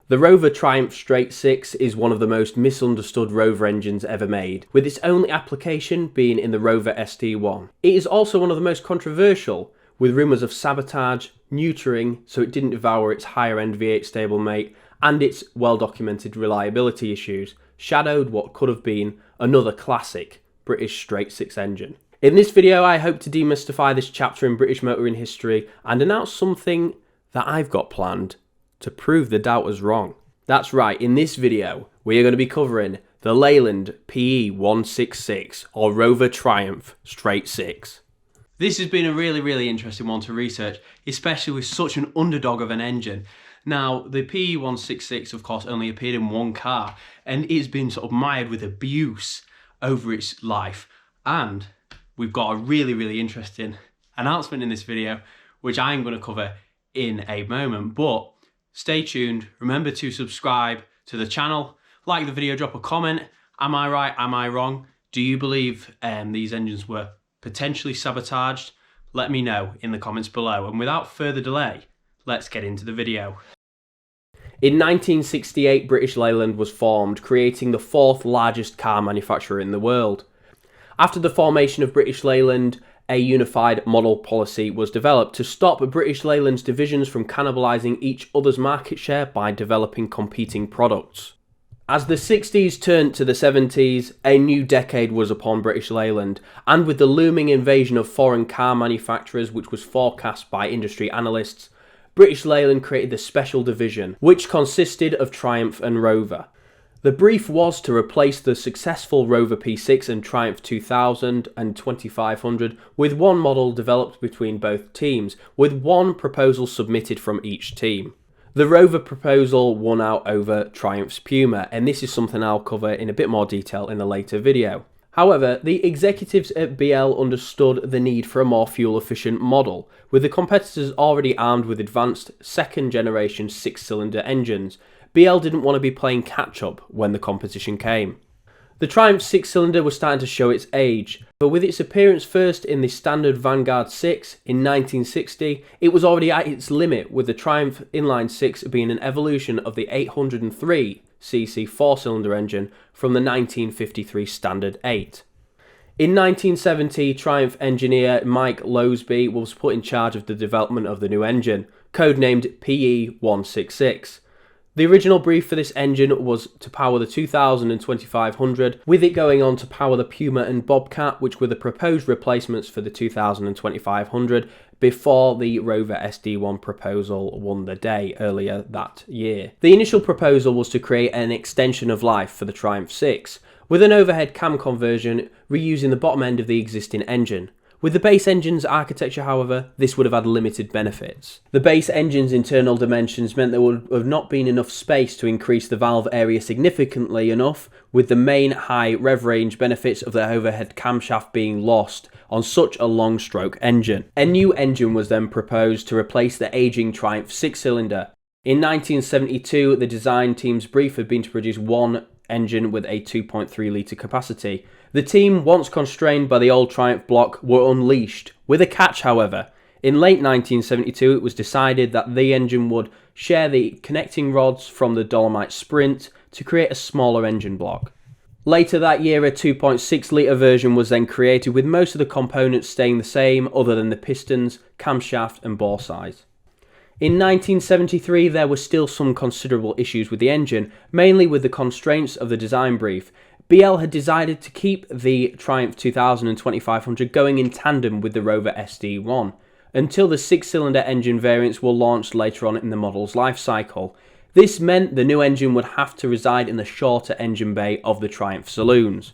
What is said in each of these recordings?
The Rover Triumph Straight 6 is one of the most misunderstood Rover engines ever made, with its only application being in the Rover SD1. It is also one of the most controversial, with rumours of sabotage, neutering so it didn't devour its higher-end V8 stablemate, and its well-documented reliability issues, shadowed what could have been another classic British Straight 6 engine. In this video, I hope to demystify this chapter in British motoring history and announce something that I've got planned to prove the doubters wrong. That's right, in this video, we are going to be covering the Leyland PE166 or Rover Triumph Straight 6. This has been a really interesting one to research, especially with such an underdog of an engine. Now, the PE166, of course, only appeared in one car, and it's been sort of mired with abuse over its life. And we've got a really interesting announcement in this video, which I'm going to cover in a moment. But stay tuned, remember to subscribe to the channel, like the video, drop a comment. Am I right, am I wrong? Do you believe these engines were potentially sabotaged? Let me know in the comments below. And without further delay, let's get into the video. In 1968, British Leyland was formed, creating the fourth largest car manufacturer in the world. After the formation of British Leyland, a unified model policy was developed to stop British Leyland's divisions from cannibalising each other's market share by developing competing products. As the 60s turned to the 70s, a new decade was upon British Leyland, and with the looming invasion of foreign car manufacturers, which was forecast by industry analysts, British Leyland created the Special Division, which consisted of Triumph and Rover. The brief was to replace the successful Rover P6 and Triumph 2000 and 2500 with one model developed between both teams, with one proposal submitted from each team. The Rover proposal won out over Triumph's Puma, and this is something I'll cover in a bit more detail in a later video. However, the executives at BL understood the need for a more fuel-efficient model, with the competitors already armed with advanced second-generation six-cylinder engines. BL didn't want to be playing catch-up when the competition came. The Triumph six-cylinder was starting to show its age, but with its appearance first in the standard Vanguard 6 in 1960, it was already at its limit, with the Triumph Inline 6 being an evolution of the 803cc four-cylinder engine from the 1953 Standard 8. In 1970, Triumph engineer Mike Lowsby was put in charge of the development of the new engine, codenamed PE166. The original brief for this engine was to power the 2000 and 2500, with it going on to power the Puma and Bobcat, which were the proposed replacements for the 2000 and 2500 before the Rover SD1 proposal won the day earlier that year. The initial proposal was to create an extension of life for the Triumph 6, with an overhead cam conversion reusing the bottom end of the existing engine. With the base engine's architecture, however, this would have had limited benefits. The base engine's internal dimensions meant there would have not been enough space to increase the valve area significantly enough, with the main high rev range benefits of the overhead camshaft being lost on such a long stroke engine. A new engine was then proposed to replace the aging Triumph six-cylinder. In 1972, the design team's brief had been to produce one engine with a 2.3 litre capacity. The team, once constrained by the old Triumph block, were unleashed. With a catch, however. In late 1972, it was decided that the engine would share the connecting rods from the Dolomite Sprint to create a smaller engine block. Later that year, a 2.6 litre version was then created, with most of the components staying the same other than the pistons, camshaft and bore size. In 1973, there were still some considerable issues with the engine, mainly with the constraints of the design brief. BL had decided to keep the Triumph 2000 and 2500 going in tandem with the Rover SD1, until the six-cylinder engine variants were launched later on in the model's life cycle. This meant the new engine would have to reside in the shorter engine bay of the Triumph saloons.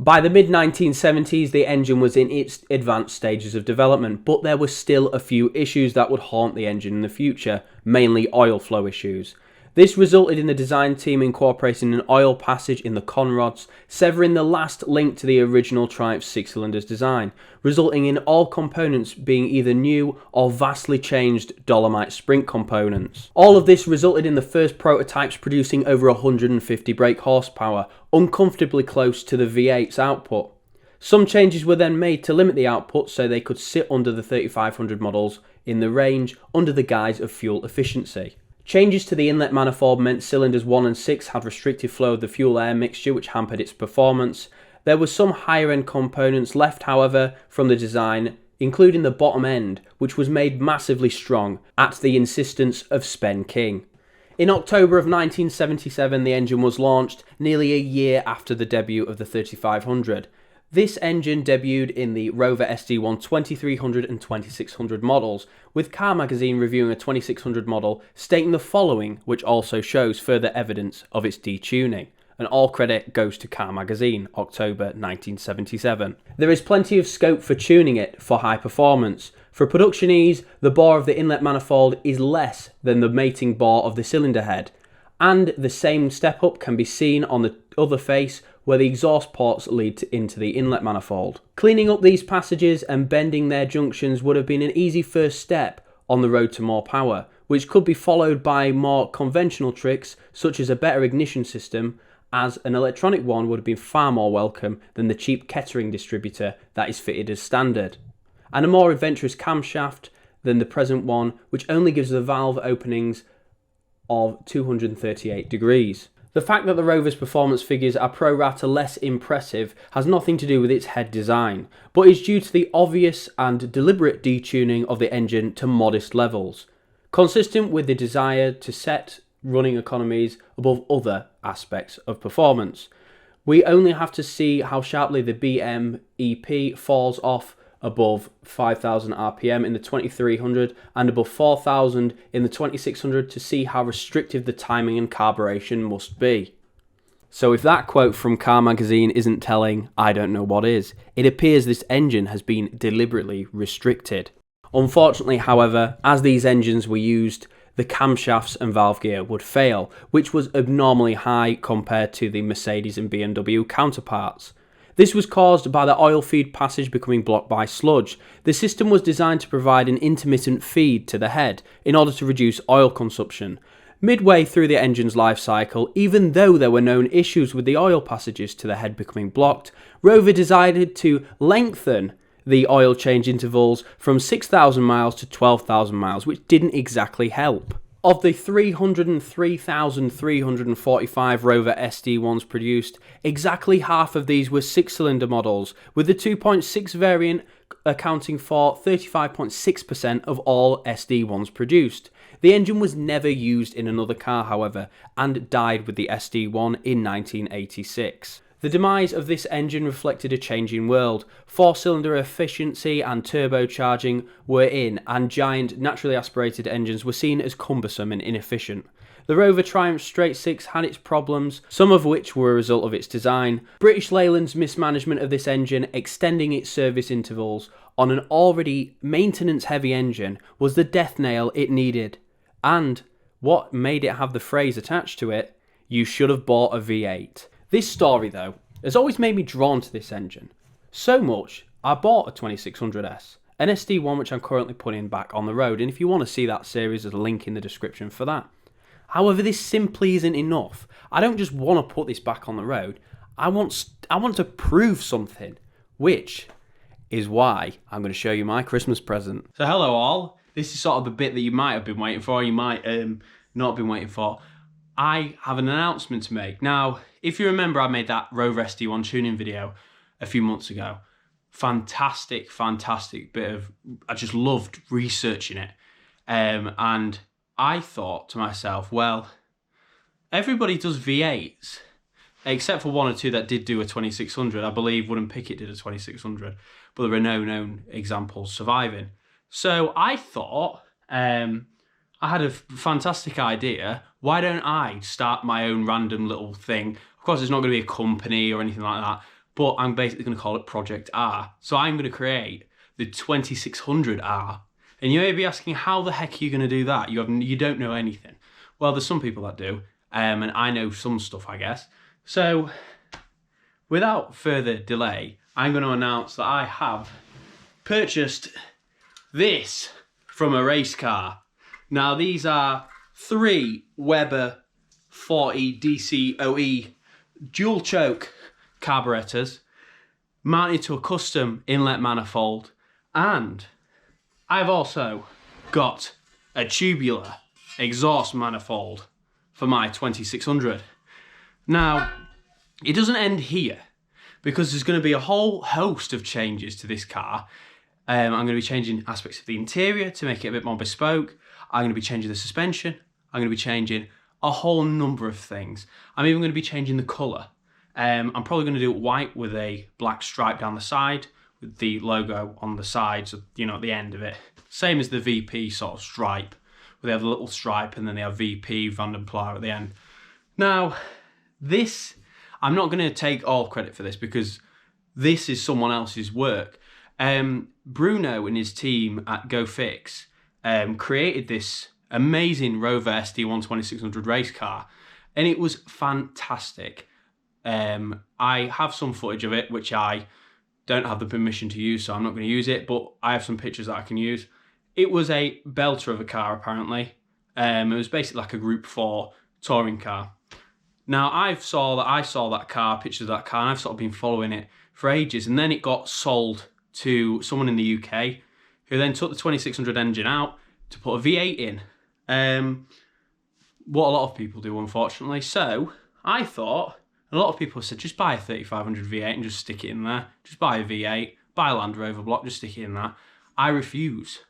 By the mid-1970s, the engine was in its advanced stages of development, but there were still a few issues that would haunt the engine in the future, mainly oil flow issues. This resulted in the design team incorporating an oil passage in the conrods, severing the last link to the original Triumph six-cylinder's design, resulting in all components being either new or vastly changed Dolomite Sprint components. All of this resulted in the first prototypes producing over 150 brake horsepower, uncomfortably close to the V8's output. Some changes were then made to limit the output so they could sit under the 3500 models in the range under the guise of fuel efficiency. Changes to the inlet manifold meant cylinders 1 and 6 had restricted flow of the fuel-air mixture, which hampered its performance. There were some higher-end components left, however, from the design, including the bottom end, which was made massively strong at the insistence of Spen King. In October of 1977, the engine was launched, nearly a year after the debut of the 3500. This engine debuted in the Rover SD1 2300 and 2600 models, with Car Magazine reviewing a 2600 model stating the following, which also shows further evidence of its detuning. And all credit goes to Car Magazine, October 1977. There is plenty of scope for tuning it for high performance. For production ease, the bore of the inlet manifold is less than the mating bore of the cylinder head, and the same step up can be seen on the other face where the exhaust ports lead into the inlet manifold. Cleaning up these passages and bending their junctions would have been an easy first step on the road to more power, which could be followed by more conventional tricks such as a better ignition system, as an electronic one would have been far more welcome than the cheap Kettering distributor that is fitted as standard, and a more adventurous camshaft than the present one, which only gives the valve openings of 238 degrees. The fact that the Rover's performance figures are pro rata less impressive has nothing to do with its head design, but is due to the obvious and deliberate detuning of the engine to modest levels, consistent with the desire to set running economies above other aspects of performance. We only have to see how sharply the BMEP falls off above 5,000 RPM in the 2300 and above 4,000 in the 2600 to see how restrictive the timing and carburation must be. So if that quote from Car Magazine isn't telling, I don't know what is. It appears this engine has been deliberately restricted. Unfortunately, however, as these engines were used, the camshafts and valve gear would fail, which was abnormally high compared to the Mercedes and BMW counterparts. This was caused by the oil feed passage becoming blocked by sludge. The system was designed to provide an intermittent feed to the head in order to reduce oil consumption. Midway through the engine's life cycle, even though there were known issues with the oil passages to the head becoming blocked, Rover decided to lengthen the oil change intervals from 6,000 miles to 12,000 miles, which didn't exactly help. Of the 303,345 Rover SD1s produced, exactly half of these were 6-cylinder models, with the 2.6 variant accounting for 35.6% of all SD1s produced. The engine was never used in another car, however, and died with the SD1 in 1986. The demise of this engine reflected a changing world. 4-cylinder efficiency and turbocharging were in, and giant naturally aspirated engines were seen as cumbersome and inefficient. The Rover Triumph Straight 6 had its problems, some of which were a result of its design. British Leyland's mismanagement of this engine, extending its service intervals on an already maintenance-heavy engine, was the death nail it needed. And what made it have the phrase attached to it, "You should have bought a V8." This story, though, has always made me drawn to this engine. So much, I bought a 2600S, an SD1 which I'm currently putting back on the road, and if you want to see that series, there's a link in the description for that. However, this simply isn't enough. I don't just want to put this back on the road, I want to prove something, which is why I'm going to show you my Christmas present. So hello all, this is sort of the bit that you might have been waiting for, you might not have been waiting for. I have an announcement to make. Now, if you remember, I made that Rover SD1 tuning video a few months ago. Fantastic, fantastic bit of, I just loved researching it. And I thought to myself, well, everybody does V8s, except for one or two that did do a 2600. I believe Wooden Picket did a 2600, but there are no known examples surviving. So I thought, I had a fantastic idea. Why don't I start my own random little thing? Of course, it's not going to be a company or anything like that, but I'm basically going to call it Project R. So I'm going to create the 2600R. And you may be asking, how the heck are you going to do that? You don't know anything. Well, there's some people that do, and I know some stuff, I guess. So without further delay, I'm going to announce that I have purchased this from a race car. Now, these are 3 Weber 40 DCOE dual choke carburetors mounted to a custom inlet manifold, and I've also got a tubular exhaust manifold for my 2600. Now, it doesn't end here, because there's going to be a whole host of changes to this car. I'm going to be changing aspects of the interior to make it a bit more bespoke. I'm going to be changing the suspension. I'm going to be changing a whole number of things. I'm even going to be changing the colour. I'm probably going to do it white with a black stripe down the side, with the logo on the sides, you know, at the end of it. Same as the VP sort of stripe, where they have a little stripe and then they have VP Vandenplau at the end. Now, this, I'm not going to take all credit for this because this is someone else's work. Bruno and his team at GoFix created this amazing Rover SD1 2600 race car, and it was fantastic. I have some footage of it, which I don't have the permission to use, so I'm not going to use it, but I have some pictures that I can use. It was a belter of a car, apparently. It was basically like a Group 4 touring car. Now, I saw that car, pictures of that car, and I've sort of been following it for ages, and then it got sold to someone in the UK, who then took the 2600 engine out to put a V8 in. What a lot of people do, unfortunately. So, I thought, a lot of people said, just buy a 3500 V8 and just stick it in there. Just buy a V8, buy a Land Rover block, just stick it in there. I refuse.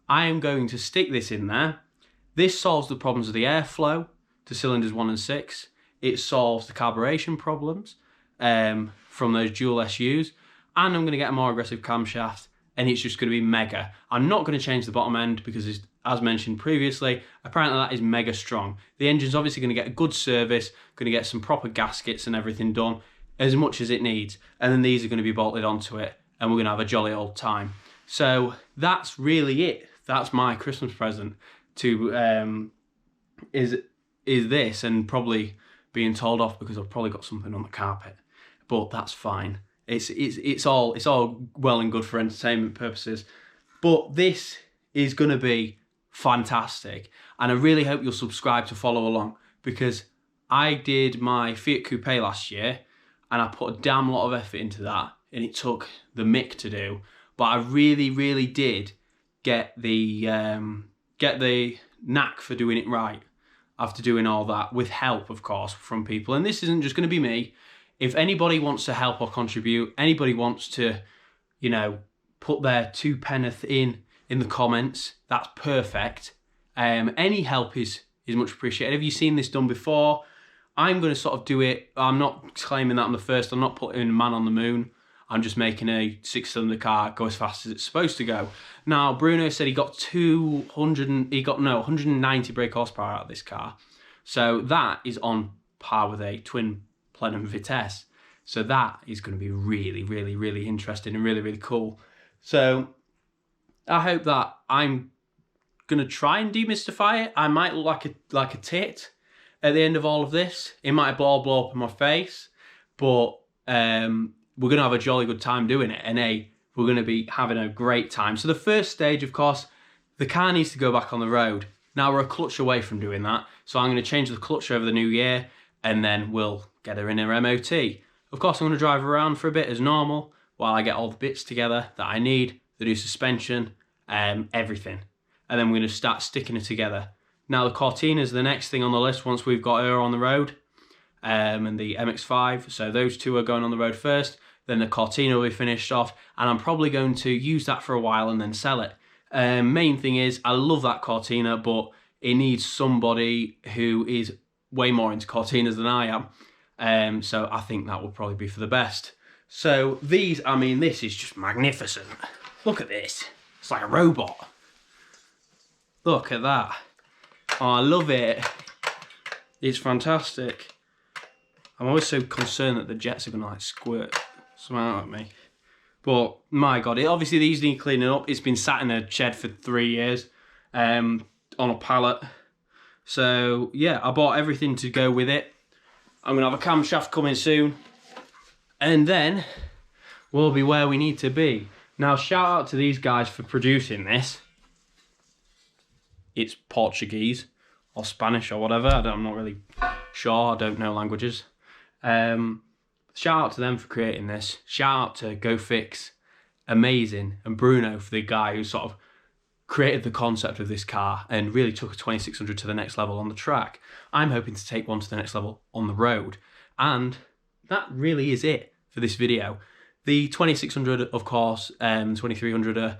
I am going to stick this in there. This solves the problems of the airflow to cylinders 1 and 6. It solves the carburation problems from those dual SUs. And I'm going to get a more aggressive camshaft, and it's just going to be mega. I'm not going to change the bottom end because, as mentioned previously, apparently that is mega strong. The engine's obviously going to get a good service, going to get some proper gaskets and everything done, as much as it needs. And then these are going to be bolted onto it, and we're going to have a jolly old time. So that's really it. That's my Christmas present to is this, and probably being told off because I've probably got something on the carpet. But that's fine. It's all well and good for entertainment purposes, but this is going to be fantastic, and I really hope you'll subscribe to follow along, because I did my Fiat Coupe last year and I put a damn lot of effort into that, and it took the mick to do, but I really did get the knack for doing it right after doing all that, with help, of course, from people. And this isn't just going to be me. If anybody wants to help or contribute, anybody wants to, you know, put their 2 penneth in the comments, that's perfect. Any help is much appreciated. Have you seen this done before? I'm going to sort of do it. I'm not claiming that I'm the first. I'm not putting man on the moon. I'm just making a 6-cylinder car go as fast as it's supposed to go. Now, Bruno said he got 190 brake horsepower out of this car. So that is on par with a twin plenum Vitesse. So that is going to be really interesting and really cool. So I hope that I'm going to try and demystify it. I might look like a tit at the end of all of this. It might blow up in my face, but we're going to have a jolly good time doing it, and we're going to be having a great time. So the first stage, of course, the car needs to go back on the road. Now we're a clutch away from doing that, so I'm going to change the clutch over the new year, and then we'll get her in her MOT. Of course, I'm going to drive her around for a bit as normal while I get all the bits together that I need, the new suspension, everything. And then we're going to start sticking it together. Now the Cortina is the next thing on the list once we've got her on the road, and the MX-5. So those two are going on the road first. Then the Cortina will be finished off, and I'm probably going to use that for a while and then sell it. Main thing is, I love that Cortina, but it needs somebody who is way more into Cortinas than I am. So I think that will probably be for the best. So these, I mean, this is just magnificent. Look at this. It's like a robot. Look at that. Oh, I love it. It's fantastic. I'm always so concerned that the jets are going to like squirt some out at me. But my God, obviously these need cleaning up. It's been sat in a shed for 3 years on a pallet. So yeah, I bought everything to go with it. I'm going to have a camshaft coming soon. And then we'll be where we need to be. Now, shout out to these guys for producing this. It's Portuguese or Spanish or whatever. I'm not really sure. I don't know languages. Shout out to them for creating this. Shout out to GoFix. Amazing. And Bruno for the guy who sort of created the concept of this car and really took a 2600 to the next level on the track. I'm hoping to take one to the next level on the road. And that really is it for this video. The 2600, of course, 2300 are,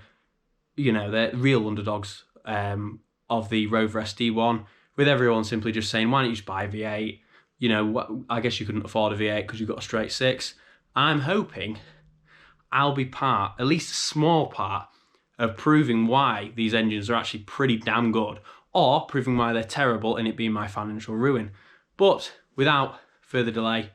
you know, they're real underdogs of the Rover SD1, with everyone simply just saying, why don't you just buy a V8? You know, I guess you couldn't afford a V8 because you've got a straight six. I'm hoping I'll be part, at least a small part, of proving why these engines are actually pretty damn good, or proving why they're terrible and it being my financial ruin. But without further delay,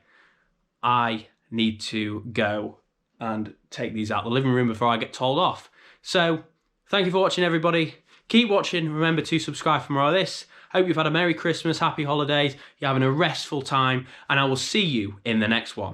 I need to go and take these out of the living room before I get told off. So, thank you for watching, everybody. Keep watching. Remember to subscribe for more of this. Hope you've had a Merry Christmas, Happy Holidays, you're having a restful time, and I will see you in the next one.